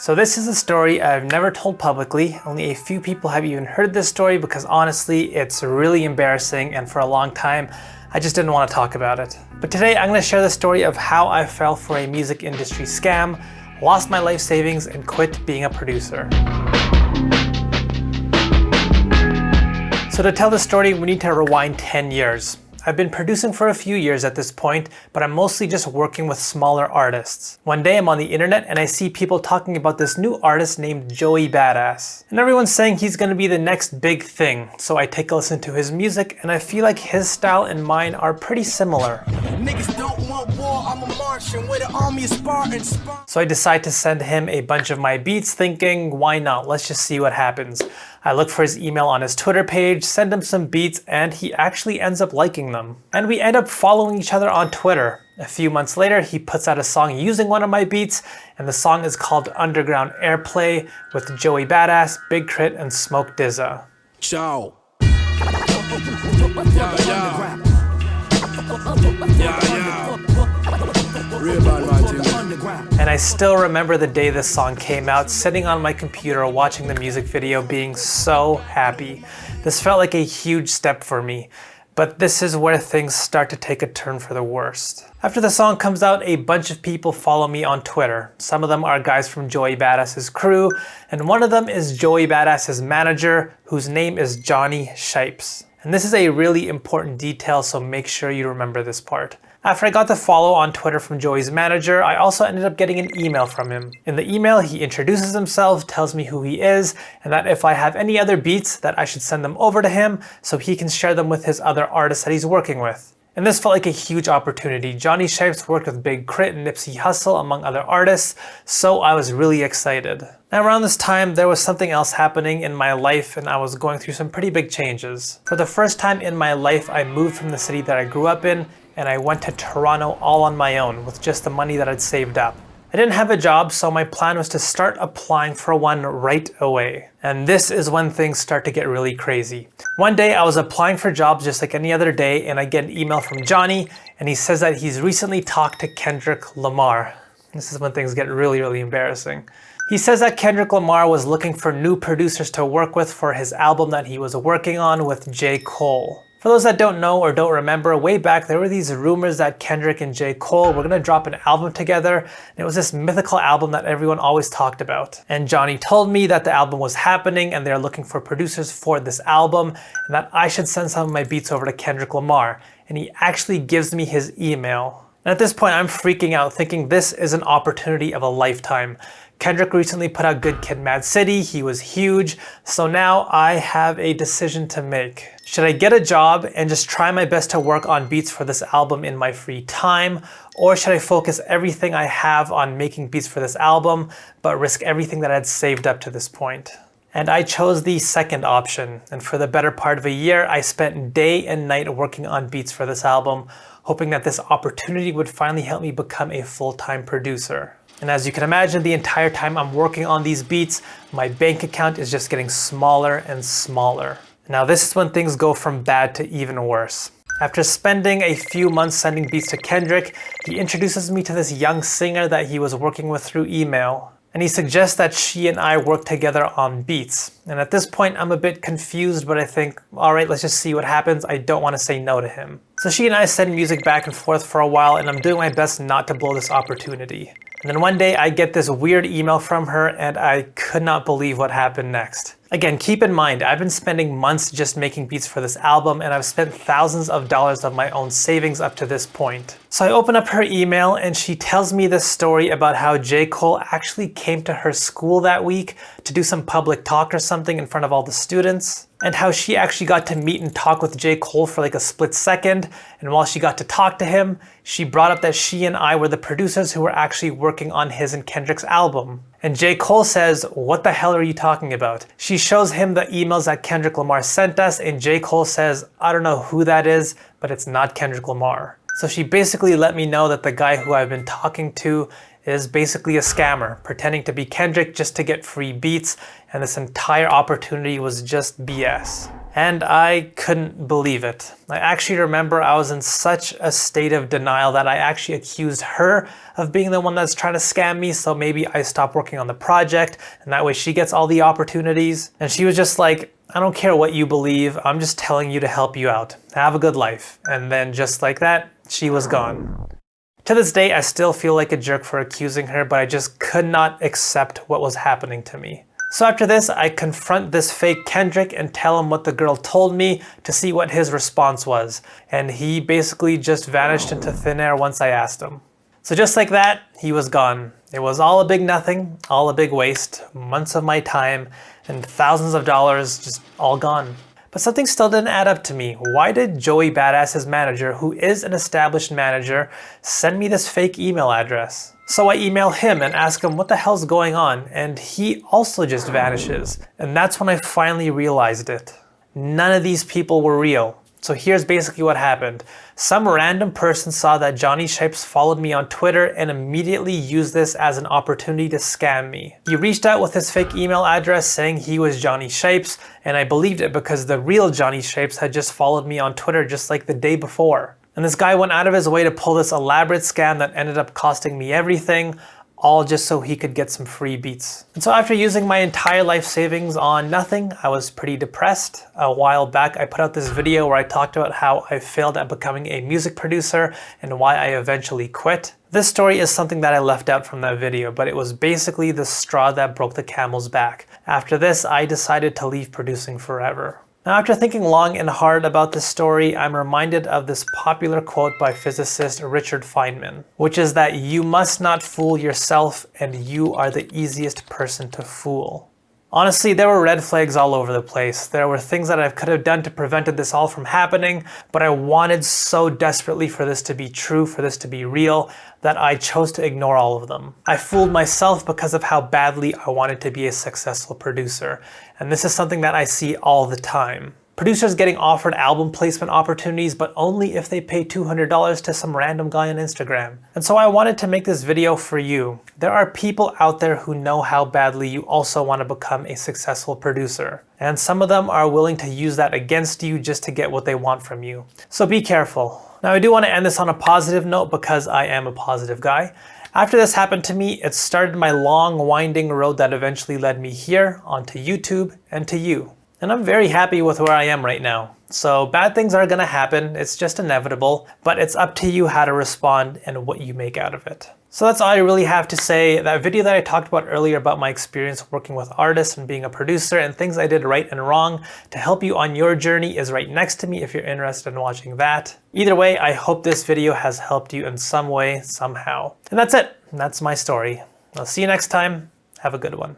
So this is a story I've never told publicly. Only a few people have even heard this story because honestly, it's really embarrassing, and for a long time, I just didn't want to talk about it. But today I'm going to share the story of how I fell for a music industry scam, lost my life savings, and quit being a producer. So to tell the story, we need to rewind 10 years. I've been producing for a few years at this point, but I'm mostly just working with smaller artists. One day I'm on the internet and I see people talking about this new artist named Joey Badass. And everyone's saying he's gonna be the next big thing. So I take a listen to his music and I feel like his style and mine are pretty similar. Niggas don't want war, I'm a Martian with an army of Spartans. So I decide to send him a bunch of my beats thinking, why not? Let's just see what happens. I look for his email on his Twitter page, send him some beats, and he actually ends up liking them. And we end up following each other on Twitter. A few months later, he puts out a song using one of my beats, and the song is called Underground Airplay with Joey Badass, Big Crit, and Smoke DZA. Ciao. And I still remember the day this song came out, sitting on my computer watching the music video, being so happy. This felt like a huge step for me. But this is where things start to take a turn for the worst. After the song comes out, a bunch of people follow me on Twitter. Some of them are guys from Joey Badass's crew, and one of them is Joey Badass's manager, whose name is Johnny Shipes. And this is a really important detail, so make sure you remember this part. After I got the follow on Twitter from Joey's manager, I also ended up getting an email from him. In the email, he introduces himself, tells me who he is, and that if I have any other beats, that I should send them over to him so he can share them with his other artists that he's working with. And this felt like a huge opportunity. Johnny Shipes worked with Big Crit and Nipsey Hussle, among other artists, so I was really excited. Now around this time, there was something else happening in my life and I was going through some pretty big changes. For the first time in my life, I moved from the city that I grew up in and I went to Toronto all on my own with just the money that I'd saved up. I didn't have a job, so my plan was to start applying for one right away. And this is when things start to get really crazy. One day I was applying for jobs just like any other day and I get an email from Johnny and he says that he's recently talked to Kendrick Lamar. This is when things get really embarrassing. He says that Kendrick Lamar was looking for new producers to work with for his album that he was working on with J. Cole. For those that don't know or don't remember, way back there were these rumors that Kendrick and J. Cole were gonna drop an album together, and it was this mythical album that everyone always talked about. And Johnny told me that the album was happening and they're looking for producers for this album, and that I should send some of my beats over to Kendrick Lamar. And he actually gives me his email. And at this point, I'm freaking out, thinking this is an opportunity of a lifetime. Kendrick recently put out Good Kid, Mad City. He was huge. So now I have a decision to make. Should I get a job and just try my best to work on beats for this album in my free time? Or should I focus everything I have on making beats for this album, but risk everything that I'd saved up to this point? And I chose the second option. And for the better part of a year, I spent day and night working on beats for this album, hoping that this opportunity would finally help me become a full-time producer. And as you can imagine, the entire time I'm working on these beats, my bank account is just getting smaller and smaller. Now this is when things go from bad to even worse. After spending a few months sending beats to Kendrick, he introduces me to this young singer that he was working with through email. And he suggests that she and I work together on beats. And at this point, I'm a bit confused, but I think, all right, let's just see what happens. I don't want to say no to him. So she and I send music back and forth for a while, and I'm doing my best not to blow this opportunity. And then one day I get this weird email from her and I could not believe what happened next. Again, keep in mind, I've been spending months just making beats for this album and I've spent thousands of dollars of my own savings up to this point. So I open up her email and she tells me this story about how J. Cole actually came to her school that week to do some public talk or something in front of all the students. And how she actually got to meet and talk with J. Cole for like a split second. And while she got to talk to him, she brought up that she and I were the producers who were actually working on his and Kendrick's album. And J. Cole says, "What the hell are you talking about?" She shows him the emails that Kendrick Lamar sent us, and J. Cole says, "I don't know who that is, but it's not Kendrick Lamar." So she basically let me know that the guy who I've been talking to is basically a scammer, pretending to be Kendrick just to get free beats, and this entire opportunity was just BS. And I couldn't believe it. I actually remember I was in such a state of denial that I actually accused her of being the one that's trying to scam me, so maybe I stop working on the project, and that way she gets all the opportunities. And she was just like, I don't care what you believe, I'm just telling you to help you out. Have a good life. And then just like that, she was gone. To this day, I still feel like a jerk for accusing her, but I just could not accept what was happening to me. So after this, I confront this fake Kendrick and tell him what the girl told me to see what his response was. And he basically just vanished into thin air once I asked him. So just like that, he was gone. It was all a big nothing, all a big waste, months of my time, and thousands of dollars just all gone. But something still didn't add up to me. Why did Joey Badass, his manager, who is an established manager, send me this fake email address? So I email him and ask him what the hell's going on, and he also just vanishes. And that's when I finally realized it. None of these people were real. So here's basically what happened. Some random person saw that Johnny Shapes followed me on Twitter and immediately used this as an opportunity to scam me. He reached out with his fake email address saying he was Johnny Shapes, and I believed it because the real Johnny Shapes had just followed me on Twitter just like the day before. And this guy went out of his way to pull this elaborate scam that ended up costing me everything, all just so he could get some free beats. And so after using my entire life savings on nothing, I was pretty depressed. A while back, I put out this video where I talked about how I failed at becoming a music producer and why I eventually quit. This story is something that I left out from that video, but it was basically the straw that broke the camel's back. After this, I decided to leave producing forever. Now, after thinking long and hard about this story, I'm reminded of this popular quote by physicist Richard Feynman, which is that you must not fool yourself and you are the easiest person to fool. Honestly, there were red flags all over the place. There were things that I could have done to prevent this all from happening, but I wanted so desperately for this to be true, for this to be real, that I chose to ignore all of them. I fooled myself because of how badly I wanted to be a successful producer, and this is something that I see all the time. Producers getting offered album placement opportunities, but only if they pay $200 to some random guy on Instagram. And so I wanted to make this video for you. There are people out there who know how badly you also want to become a successful producer. And some of them are willing to use that against you just to get what they want from you. So be careful. Now I do want to end this on a positive note because I am a positive guy. After this happened to me, it started my long, winding road that eventually led me here, onto YouTube, and to you. And I'm very happy with where I am right now. So bad things are gonna happen, it's just inevitable, but it's up to you how to respond and what you make out of it. So that's all I really have to say. That video that I talked about earlier about my experience working with artists and being a producer and things I did right and wrong to help you on your journey is right next to me if you're interested in watching that. Either way, I hope this video has helped you in some way, somehow. And that's it. That's my story. I'll see you next time. Have a good one.